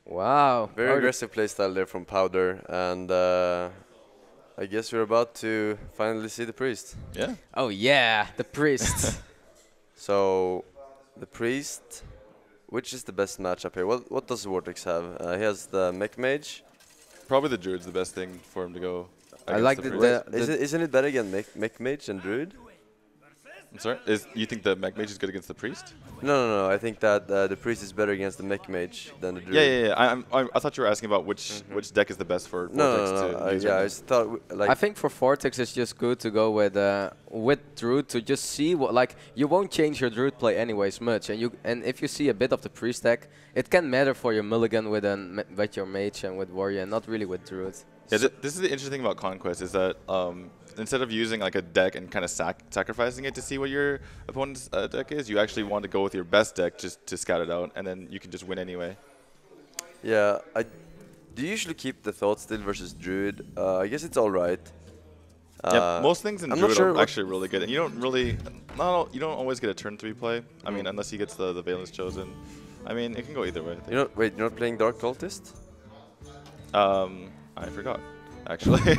Wow. Very aggressive playstyle there from Powder, and I guess we're about to finally see the Priest. Yeah. Oh yeah, the priest. So, the Priest, which is the best matchup here? What does Vortex have? He has the Mech Mage. Probably the Druid's the best thing for him to go I against like the the, Priest. Isn't it better against Mech Mage than Druid? I'm sorry? You think the Mech Mage is good against the Priest? No. I think that the Priest is better against the Mech Mage than the Druid. Yeah. I thought you were asking about which deck is the best for Vortex to use. Yeah, right I now. just thought like I think for Vortex it's just good to go with Druid to just see what, like, you won't change your Druid play anyways much, and if you see a bit of the priest deck, it can matter for your mulligan with your mage and with warrior, and not really with Druid. Yeah, this is the interesting thing about Conquest is that instead of using like a deck and kind of sacrificing it to see what your opponent's deck is, you actually want to go with your best deck just to scout it out, and then you can just win anyway. yeah. Do you usually keep the Thought Steal versus Druid? I guess it's all right. Yeah, most things in I'm not Druid sure are actually really good, and you don't always get a turn 3 play. I mean, unless he gets the Valence chosen. I mean, it can go either way. I think. Wait, you're not playing Dark Cultist? I forgot, actually.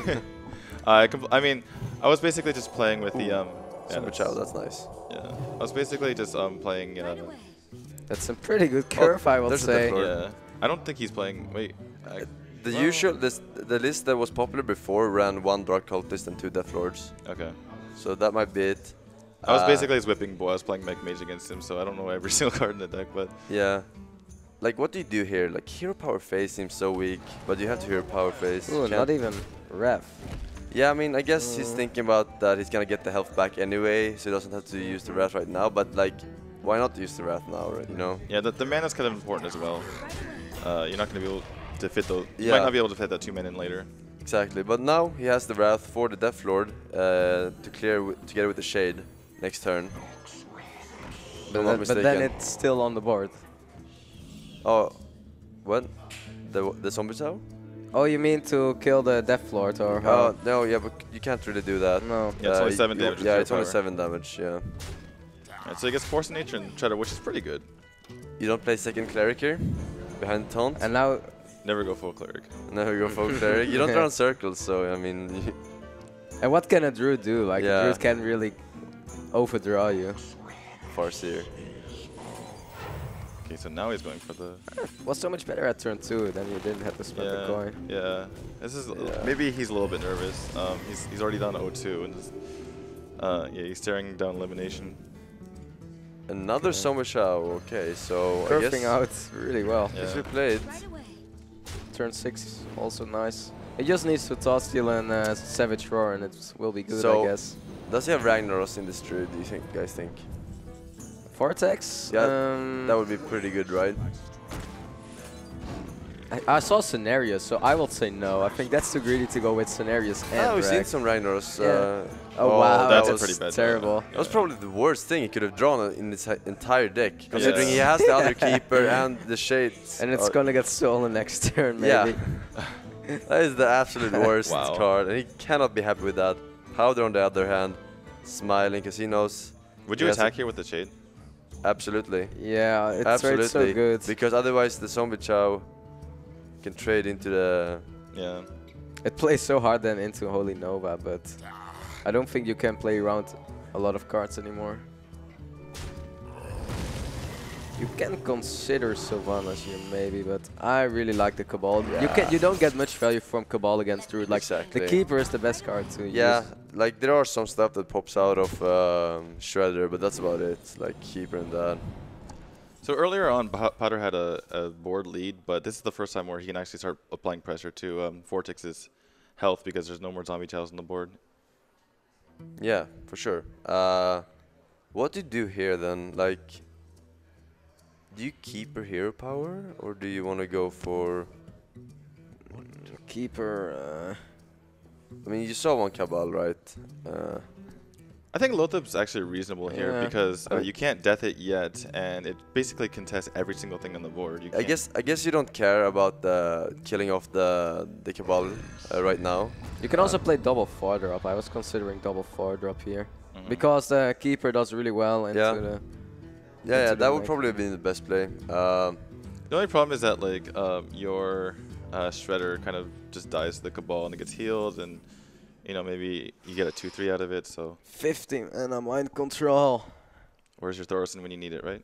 I mean, I was basically just playing with the Super Chow, that's nice. Yeah, I was basically just playing. That's a pretty good curve, I will there's a say. Death Lord. Yeah, I don't think he's playing. Wait, The list that was popular before ran 1 Dark Cultist and 2 Death Lords. okay. So that might be it. I was basically his whipping boy. I was playing Mech Mage against him, so I don't know every single card in the deck, but Yeah. Like, what do you do here? Like, Hero Power Phase seems so weak, but you have to Hero Power Phase. Ooh, not even ref. Yeah, I mean, I guess he's thinking about that he's gonna get the health back anyway, so he doesn't have to use the Wrath right now, but like, why not use the Wrath now, right, you know? yeah, the mana's kind of important as well. You're not going to be able to fit those. You Yeah. might not be able to fit that 2 mana in later. Exactly, but now he has the Wrath for the Death Lord to clear together with the Shade next turn. If I'm not But then mistaken. it's still on the board. Oh, what? The Zombie Chow? Oh, you mean to kill the Death Lord or how? Oh, no, yeah, but you can't really do that. No. Yeah, it's only 7 you- damage with Yeah, Hero it's only Power. 7 damage, yeah. Right, so he gets Force of Nature and Treader, which is pretty good. You don't play second Cleric here? Behind Taunt? And now, Never go full Cleric. No, you go full Cleric. You don't run circles, so, I mean... and what can a Druid do? Like, Yeah. a Druid can really overdraw you. Farseer. Okay, so now he's going for the. Was so much better at turn 2, then you didn't have to spend the coin. Yeah. This is Yeah. maybe he's a little bit nervous. He's already down 0-2 and just yeah, he's staring down elimination. Another Summer Chow, okay, so I Curving guess... out really well. Yeah. If we played... Turn 6, also nice. He just needs to Toss Steel and Savage Roar, and it will be good, So- I guess. Does he have Ragnaros in this Druid, do you guys think? Vortex? Yeah, that would be pretty good, right? I saw scenarios, so I will say no. I think that's too greedy to go with scenarios and Oh, we've seen Rag. some Ragnaros. Yeah. Oh, wow, that that's a was pretty bad terrible. That was probably the worst thing he could have drawn in his entire deck, considering Yeah. he has the other keeper and the shades. And it's are- gonna get stolen next turn, Yeah. maybe. That is the absolute worst Wow. card, and he cannot be happy with that. Powder, on the other hand, smiling because he knows. Would you he has attack a- here with the Shade? Absolutely. Yeah, it's Absolutely. right so good. Because otherwise the Zombie Chow can trade into the... Yeah. It plays so hard then into Holy Nova, but I don't think you can play around a lot of cards anymore. You can consider Sylvanas here maybe, but I really like the Cabal. Yeah. You don't get much value from Cabal against Druid. Like Exactly. the Keeper is the best card to Yeah, use. like there are some stuff that pops out of Shredder, but that's about it. Like Keeper and that. So earlier on, Potter had a board lead, but this is the first time where he can actually start applying pressure to Vortex's health because there's no more Zombie Chows on the board. Yeah, for sure. What do you do here then? Like, do you keep your hero power, or do you want to go for? Keeper. I mean, you saw one Cabal, right? I think Lothup's actually reasonable here Yeah. because you can't death it yet, and it basically contests every single thing on the board. You I guess you don't care about the killing off the Cabal right now. You can also play double 4-drop. I was considering double 4-drop here. Because the Keeper does really well into Yeah. the... Yeah, into the that would mech. probably be the best play. The only problem is that like your Shredder kind of just dies to the Cabal and it gets healed, and you know maybe you get a 2/3 out of it. So 15 and a mind control. where's your Thorson when you need it, right?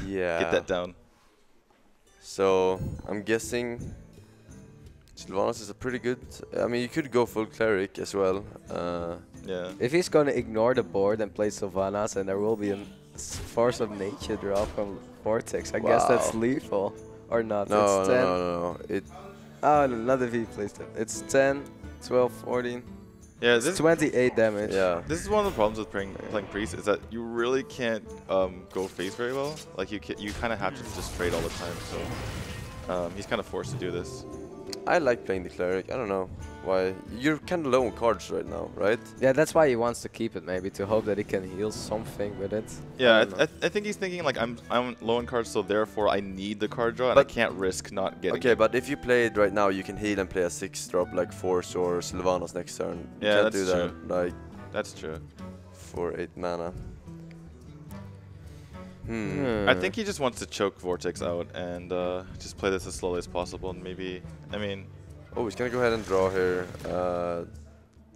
Yeah. Get that down. So I'm guessing Sylvanas is a pretty good. I mean, you could go full cleric as well. Yeah. If he's gonna ignore the board and play Sylvanas, and there will be a force of nature draw from Vortex, I guess that's Wow. lethal. Or not. No, It's no, 10. no, no, no. Oh, no, not if he plays that. It's 10, 12, 14. Yeah. It's This 28 damage. Yeah. this is one of the problems with playing Priest is that you really can't go face very well. Like you kind of have to just trade all the time. So he's kind of forced to do this. I like playing the cleric. I don't know why. You're kind of low on cards right now, right? Yeah, that's why he wants to keep it, maybe, to hope that he can heal something with it. Yeah, don't know. I think he's thinking like I'm low on cards, so therefore I need the card draw, and I But- can't risk not getting. Okay, it. but if you play it right now, you can heal and play a 6-drop like Force or Sylvanas next turn. You Yeah, can't do that's that like That's true. for 8 mana. I think he just wants to choke Vortex out and just play this as slowly as possible, and maybe I mean. Oh, he's gonna go ahead and draw here.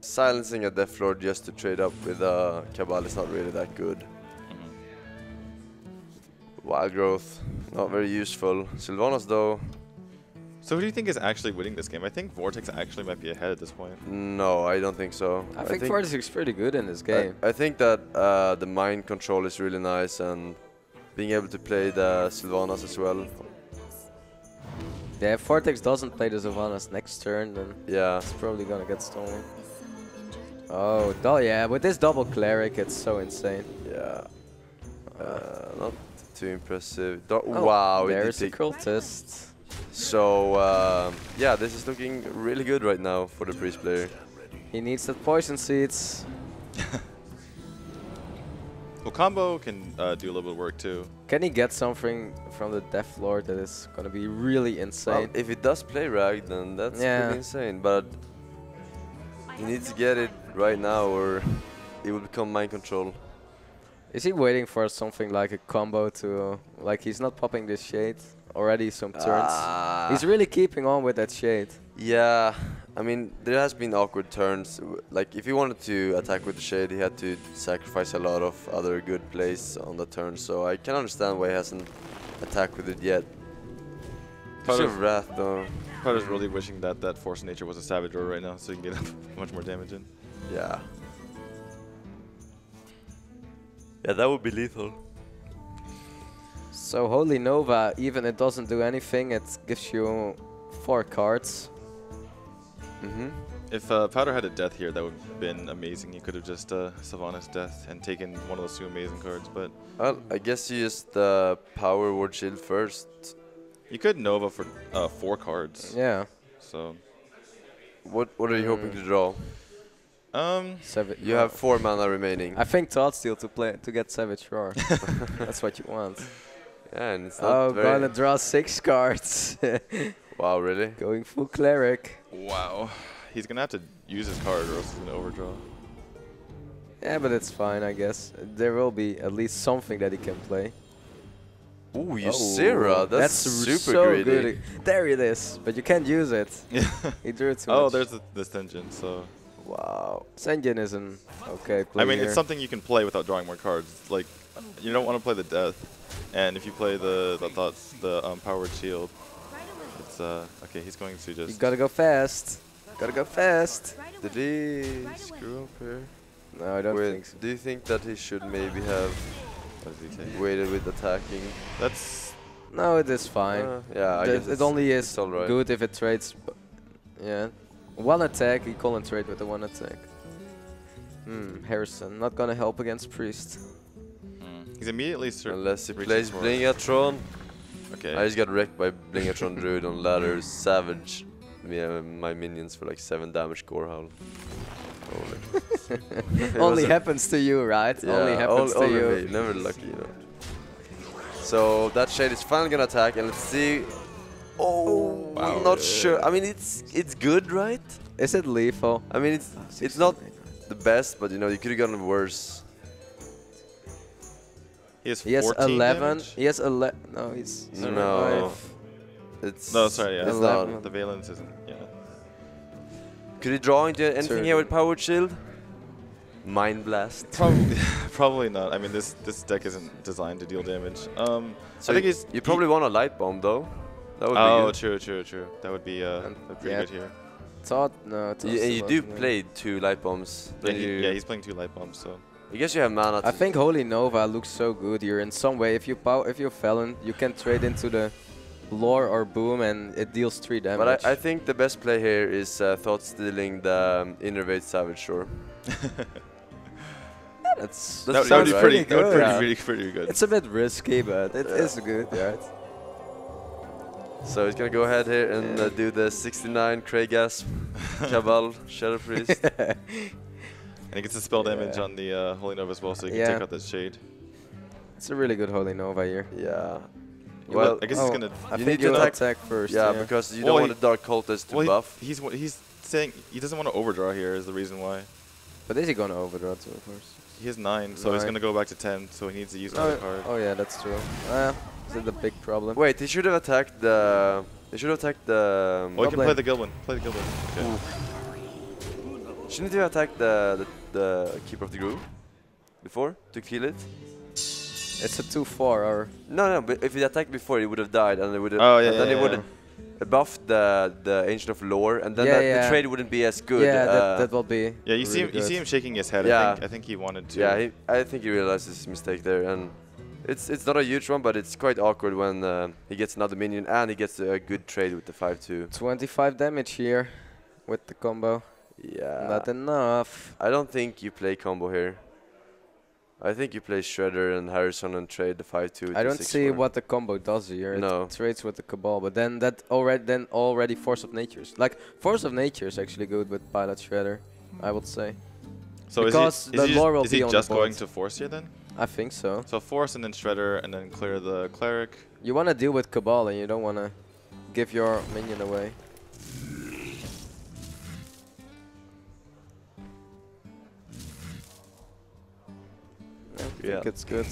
Silencing a Death Lord just to trade up with Cabal is not really that good. Wild Growth, not very useful. Sylvanas though, So who do you think is actually winning this game? I think Vortex actually might be ahead at this point. no, I don't think so. I think Vortex is pretty good in this game. I think that the mind control is really nice, and being able to play the Sylvanas as well. Yeah, if Vortex doesn't play the Sylvanas next turn, then Yeah, it's probably gonna get stolen. Oh, yeah, with this double cleric, it's so insane. yeah. Not too impressive. Oh, Wow, it there's a did take. cultist. So yeah, this is looking really good right now for the priest player. He needs the poison seeds. Well, combo can do a little bit of work too. Can he get something from the Death Lord that is gonna be really Well, insane? if it does play rag, then that's Yeah. pretty insane. But he needs to get it right now, or it will become mind control. Is he waiting for something like a combo to, like he's not popping this shade already some turns? Ah. He's really keeping on with that shade. Yeah, I mean, there has been awkward turns. Like, if he wanted to attack with the shade, he had to sacrifice a lot of other good plays on the turn. So I can understand why he hasn't attacked with it yet. Powder's- Sort of Wrath, though. Powder's really wishing that that Force of Nature was a Savage Roar right now, so he can get much more damage in. Yeah. Yeah, that would be lethal. So Holy Nova, even it doesn't do anything, it gives you 4 cards. Mm-hmm. If Powder had a death here, that would have been amazing. He could have just Sylvanas death and taken one of those 2 amazing cards, but Well, I guess you just power Ward Shield first. you could Nova for 4 cards. Yeah. So What are you hoping to draw? You have 4 mana remaining. I think Thoughtsteel to get Savage Roar. That's what you want. Yeah, and it's not Oh, very... gonna draw 6 cards. Wow, really? Going full cleric. wow, he's gonna have to use his card or else he's gonna overdraw. Yeah, but it's fine, I guess. There will be at least something that he can play. Ooh, Ysera, that's super so greedy. good. There it is, but you can't use it. Yeah. He drew it too Oh, much. there's the Stengen, so. Wow. Senjin is an okay player. I mean, it's something you can play without drawing more cards. Like, you don't want to play the death, and if you play the powered shield, it's okay. He's going to You just. gotta go fast. Gotta go fast. Did he screw up here? No, I don't Wait, think so. do you think that he should maybe have What does he say? waited with attacking? That's No, it is fine. Yeah, I guess It only is it's all right. good if it trades. Yeah. 1 attack, he can't trade with the 1 attack. Harrison, not gonna help against Priest. he's immediately Unless he reaches plays for- Blingatron. Okay. I just got wrecked by Blingatron Druid on ladder Savage. My minions for like 7 damage Gore Howl. It Only was a- happens to you, right? Only Yeah, happens to only you. me, never lucky, you know. So that shade is finally gonna attack, and let's see. Oh, Wow. I'm not sure. I mean, it's good, right? Is it lethal? I mean, it's not the best, but you know, you could have gotten worse. He has He has 14 11. damage? He has 11. No, he's No. 5. It's No, sorry, yeah. it's 11. not. The Valence isn't, yeah. Could he draw into anything here with Certain. Powered Shield? Mind Blast. Probably, probably not. I mean, this deck isn't designed to deal damage. So I think you probably want a Light Bomb though. That would be Oh, good. true. That would be pretty yeah. good here. Todd, no. You, Todd and still you do wasn't play 2 Light Bombs. Yeah, Then you, he's playing 2 light bombs, so. I guess you have mana. I to- think Holy Nova looks so good here in some way. If you're Felon, you can trade into the Lore or Boom and it deals 3 damage. But I think the best play here is Thought stealing the Innervate Savage Shore. that's That's That would be right. pretty good, good. yeah. Pretty good. it's a bit risky, but it Yeah. is good, right? So he's gonna go ahead here and Yeah. do the 69 Kraygasp Cabal Shadow Priest. And he gets the spell damage on the Holy Nova as well, so he can Yeah. take out that shade. It's a really good Holy Nova here. Yeah. You Well, I guess he's gonna. I You think need to you'll attack- attack first. yeah, because you Well, don't want the Dark Cultist to Well, buff. he's saying he doesn't want to overdraw here. Is the reason why. But is he gonna overdraw too, of course? He has 9, so he's 9. gonna go back to 10. So he needs to use another card. Oh yeah, that's true. Is it the big problem? Wait, he should have attacked the. He should have attacked the. Oh, he can Goblin. play the Gilbin. Play the Gilbin. Okay. Shouldn't he have attacked the Keeper of the Groove before to kill it? It's a 2/4 or No, but if he attacked before, he would have died, and it would have. Oh, yeah, and then yeah, he would yeah. have buffed the Ancient of Lore, and then Yeah, the yeah. trade wouldn't be as good. yeah, that will be. Yeah, you see him. really You see good. him shaking his head. Yeah. I think he wanted to. Yeah, I think he realized his mistake there, and it's not a huge one, but it's quite awkward when he gets another minion and he gets a good trade with the 5/2. 25 damage here with the combo. Yeah. Not enough. I don't think you play combo here. I think you play Shredder and Harrison and trade the 5/2. I don't see what the combo does here. No. It trades with the Cabal, but then that already Force of Nature's. Like Force of Nature is actually good with Pilot Shredder, I would say. So Because the lore will is he be on just the going board. to force here then? I think so. So force and then Shredder and then clear the cleric. You want to deal with Cabal and you don't want to give your minion away. I think it's good.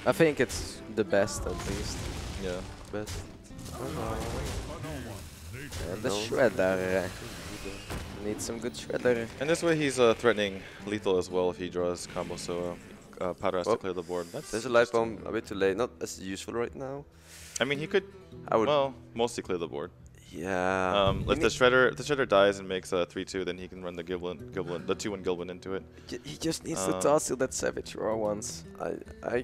I think it's the best at least. Yeah. best. And the Shredder. Need some good Shredder. And this way he's threatening lethal as well if he draws combo, so Powder has Oh. to clear the board. That's There's a light bomb a bit too late. Not as useful right now. I mean, he could, I would. well, mostly clear the board. Yeah. If the Shredder dies and makes a 3/2, then he can run the the 2/1 Gilbin into it. He just needs to toss you that Savage Roar once. I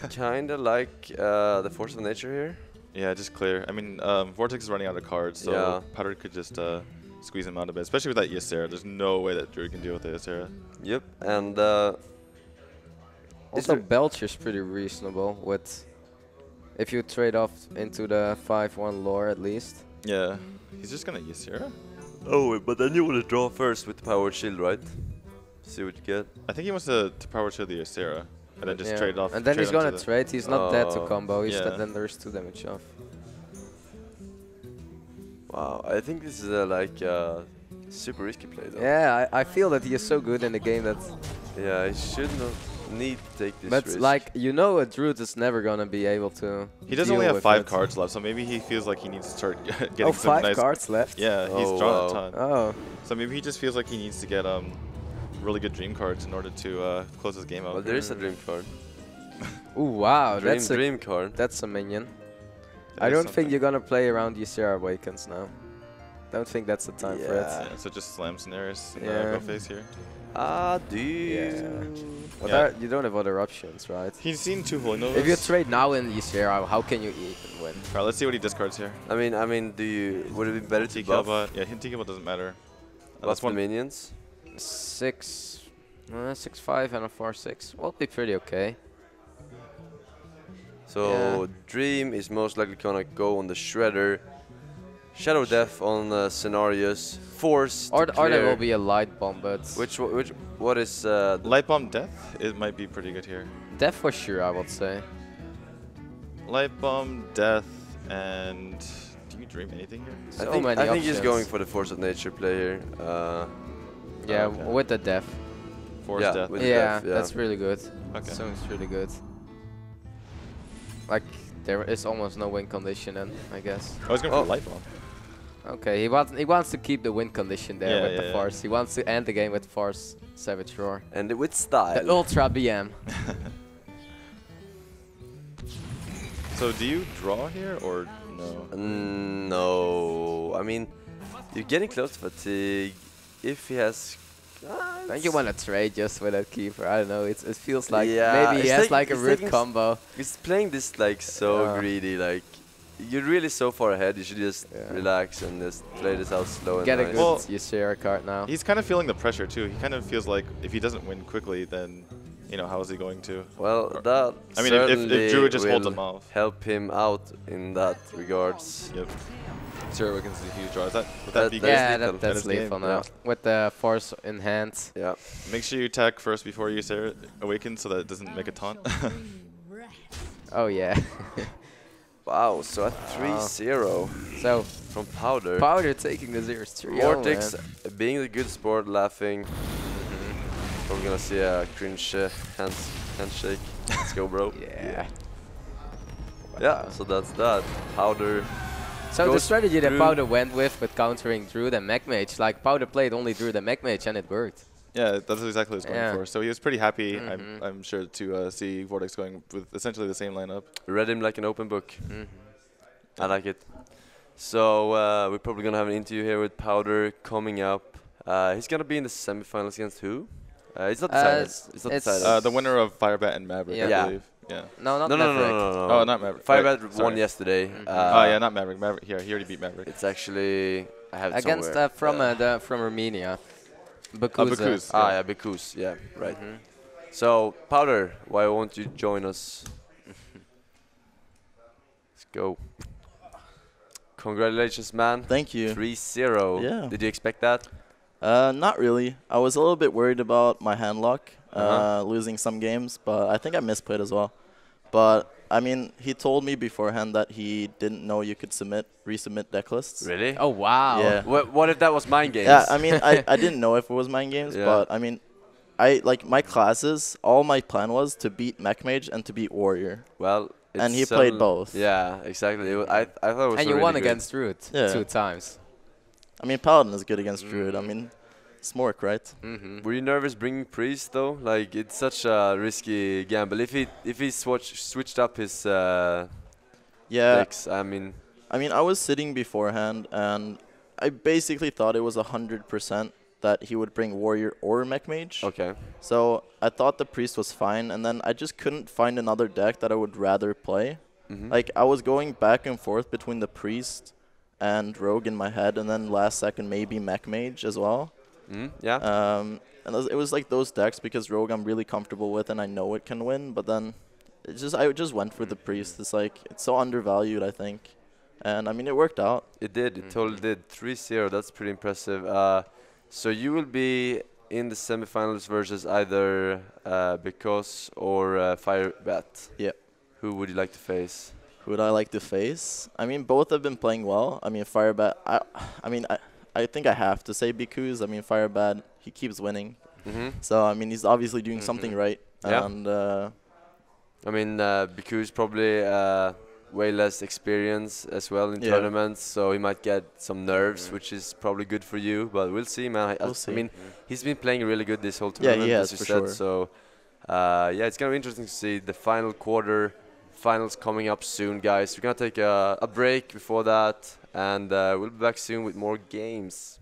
kinda like the Force of Nature here. Yeah, just clear. I mean, Vortex is running out of cards, so Yeah. Powder could just squeeze him out a bit, especially with that Ysera. There's no way that Druid can deal with the Ysera. Yep. And Also, Belcher's pretty reasonable with if you trade off into the 5/1 lore at least. Yeah, he's just gonna Ysera. oh, but then you would draw first with the Powered Shield, right? See what you get. I think he wants to power shield the Ysera and then just Yeah. trade it off. And then he's onto gonna the- trade. He's not dead to Oh, combo. He's yeah. then there's 2 damage off. Wow, I think this is like super risky play though. Yeah, I feel that he is so good in the game that. Yeah, I should not need to take this But risk. like a druid is never gonna be able to. He does deal only have with 5 it. cards left, so maybe he feels like he needs to start getting Oh, some 5 nice cards left. Yeah, he's Oh, drawn wow. a ton. Oh, So maybe he just feels like he needs to get really good dream cards in order to close his game out. well, there is a dream card. ooh, wow, that's a dream card. that's a minion. That I is don't think something. you're gonna play around Ysera Awakens now. Don't think that's the time for it. Yeah. Yeah, so just slam Scenaris and Yeah. go face here. Ah, dude. Yeah. But Yeah. you don't have other options, right? He's seen 2 Holy Novas. If you trade now in Ysera, how can you even win? Alright, let's see what he discards here. I mean, would it be better to TKL, buff, but yeah, TKL doesn't matter. buff the minions? 6/5 and a 4/6 will be pretty okay. So Yeah. Dream is most likely gonna go on the Shredder. Shadow Death on Scenarios. Force to Or there clear. will be a light bomb, but What is Light Bomb Death, it might be pretty good here. death for sure, I would say. Light Bomb, Death, and do you dream anything here? So I many think he's options. going for the Force of Nature play here. Yeah, okay. with the death. Force Yeah, Death. with Yeah, death, yeah. that's really good. Okay. Sounds really good. like there is almost no win condition then, I guess. I was going for a light bomb. Okay, he wants to keep the win condition there Yeah, with yeah, the yeah. force. He wants to end the game with force Savage Roar. And with style. The Ultra BM. So do you draw here or no? No, I mean, you're getting close to fatigue. If he has, Don't you want to trade just with that keeper? I don't know. It feels like Yeah, maybe he it's has like- like a it's root taking combo. he's playing this like so Yeah. greedy. Like you're really so far ahead. You should just Yeah. relax and just play this out slow and Get a nice. good Well, Ysera card now. He's kind of feeling the pressure too. He kind of feels like if he doesn't win quickly, then you know how is he going to? Well, that I mean, if Drew just holds will him off. help him out in that regards. Yep. Sure, Awakens is a huge draw. Would That- that be that's good? Yeah, lethal. that's That is lethal game, now. yeah. With the force in hand. Yeah. Make sure you attack first before you say Awaken so that it doesn't make a taunt. Oh yeah. Wow. So at 3-0 So from Powder. Powder taking the 0-3. Vortex being the good sport, laughing. Probably gonna see a cringe handshake. Let's go, bro. Yeah. Yeah. So that's that. Powder. So the Goes strategy that through- Powder went with countering Druid and Mech Mage, like Powder played only Druid and Mech Mage and it worked. Yeah, that's exactly what he was going Yeah. for. So he was pretty happy, Mhm. I'm sure, to see Vortex going with essentially the same lineup. Read him like an open book. Mhm. I like it. So we're probably gonna have an interview here with Powder coming up. He's gonna be in the semifinals against who? It's not decided. It's not it's- decided. The winner of Firebat and Maverick, Yeah. I Yeah. believe. Yeah. No, not no, no, no, Maverick. no, no. Oh, not Maverick. Firebat Wait, won sorry. yesterday. Mhm. Oh yeah, not Maverick. Maverick. Here, he already beat Maverick. It's actually I have it Against somewhere. from Romania. Bakuz. Yeah, Bekus. Yeah, right. Mhm. So Powder, why won't you join us? Let's go. Congratulations, man. Thank you. 3-0. Yeah. Did you expect that? Not really. I was a little bit worried about my hand lock, Uh-huh. losing some games, but I think I misplayed as well. But I mean, he told me beforehand that he didn't know you could resubmit deck lists. Really? Oh wow. Yeah. What if that was mind games? Yeah, I mean, I didn't know if it was mind games, Yeah. but I mean, I like my classes. All my plan was to beat Mech Mage and to beat Warrior. Well, And he it's, played both. Yeah, exactly. I thought it was And you really won good. against Druid Yeah. 2 times. I mean, Paladin is good against Druid. I mean, Smork, right? Mm-hmm. Were you nervous bringing Priest though? Like it's such a risky gamble. If he switched up his Yeah. decks, I mean, I was sitting beforehand, and I basically thought it was 100% that he would bring Warrior or Mech Mage. okay. So I thought the Priest was fine, and then I just couldn't find another deck that I would rather play. Mhm. Like, I was going back and forth between the Priest and Rogue in my head, and then last second maybe Mech Mage as well. Yeah. And it was like those decks, because Rogue I'm really comfortable with and I know it can win, but then I just went for the Priest. It's like, it's so undervalued, I think. And I mean, it worked out. It did. It totally did. 3-0. That's pretty impressive. So you will be in the semifinals versus either Because or Firebat. Yeah. Who would you like to face? Who would I like to face? I mean, both have been playing well. I mean, Firebat, I think I have to say Bikuz. I mean, Firebat, he keeps winning. Mm-hmm. So, I mean, he's obviously doing something right. Yeah. And, I mean, Because probably way less experience as well in Yeah. tournaments, so he might get some nerves, which is probably good for you. But we'll see, man. We'll I see. mean, he's been playing really good this whole Yeah, he tournament, has, as you for said. sure. So, yeah, it's gonna be interesting to see the final quarter finals coming up soon, guys. We're gonna take a break before that, and we'll be back soon with more games.